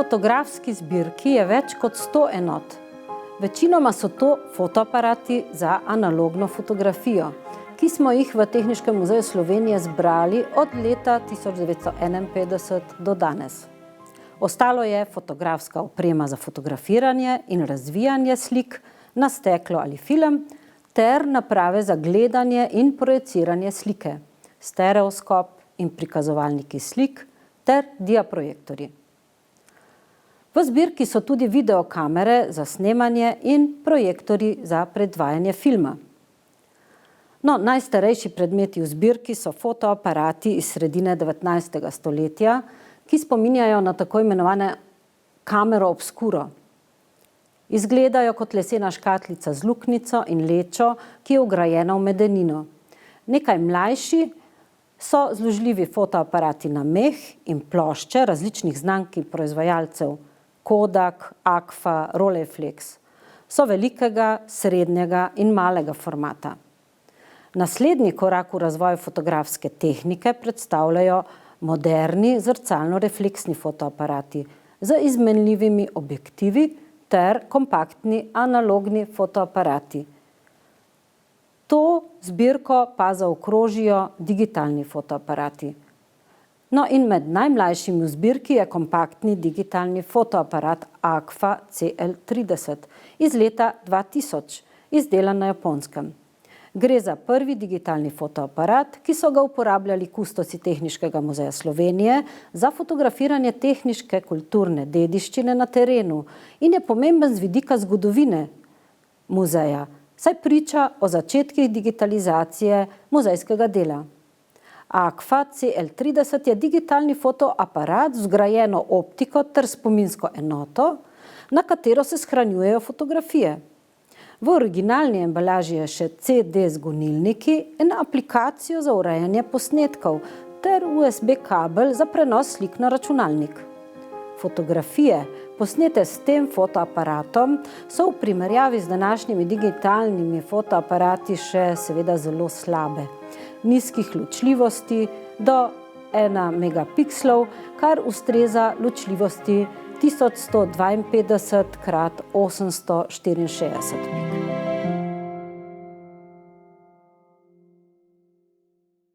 fotografski zbirki je več kot 100 enot. Večinoma so to fotoaparati za analogno fotografijo, ki smo jih v Tehniškem muzeju Slovenije zbrali od leta 1951 do danes. Ostalo je fotografska oprema za fotografiranje in razvijanje slik na steklo ali film ter naprave za gledanje in projiciranje slike, stereoskop in prikazovalniki slik ter diaprojektorji. V zbirki so tudi videokamere za snemanje in projektorji za predvajanje filma. No, najstarejši predmeti v zbirki so fotoaparati iz sredine 19. stoletja, ki spominjajo na tako imenovane camero obscuro. Izgledajo kot lesena škatlica z luknjico in lečo, ki je vgrajena v medenino. Nekaj mlajši so zložljivi fotoaparati na meh in plošče različnih znamk in proizvajalcev, Kodak, Agfa, Rolleiflex. So velikega, srednjega in malega formata. Naslednji korak v razvoju fotografske tehnike predstavljajo moderni zrcalno-refleksni fotoaparati z izmenljivimi objektivi ter kompaktni analogni fotoaparati. To zbirko pa zaokrožijo digitalni fotoaparati. No in med najmlajšimi v zbirki je kompaktni digitalni fotoaparat Agfa CL30 iz leta 2000, izdelan na Japonskem. Gre za prvi digitalni fotoaparat, ki so ga uporabljali kustosi Tehniškega muzeja Slovenije za fotografiranje tehniške kulturne dediščine na terenu in je pomemben z vidika zgodovine muzeja, saj priča o začetkih digitalizacije muzejskega dela. Agfa CL30 je digitalni fotoaparat z vgrajeno optiko ter spominsko enoto, na katero se shranjujejo fotografije. V originalni embalaži je še CD z gonilniki in aplikacijo za urejanje posnetkov ter USB kabel za prenos slik na računalnik. Fotografije, posnete s tem fotoaparatom, so v primerjavi z današnjimi digitalnimi fotoaparati še seveda zelo slabe. Nizkih ločljivosti do 1 megapikslov, kar ustreza ločljivosti 1152 x 864 piksel.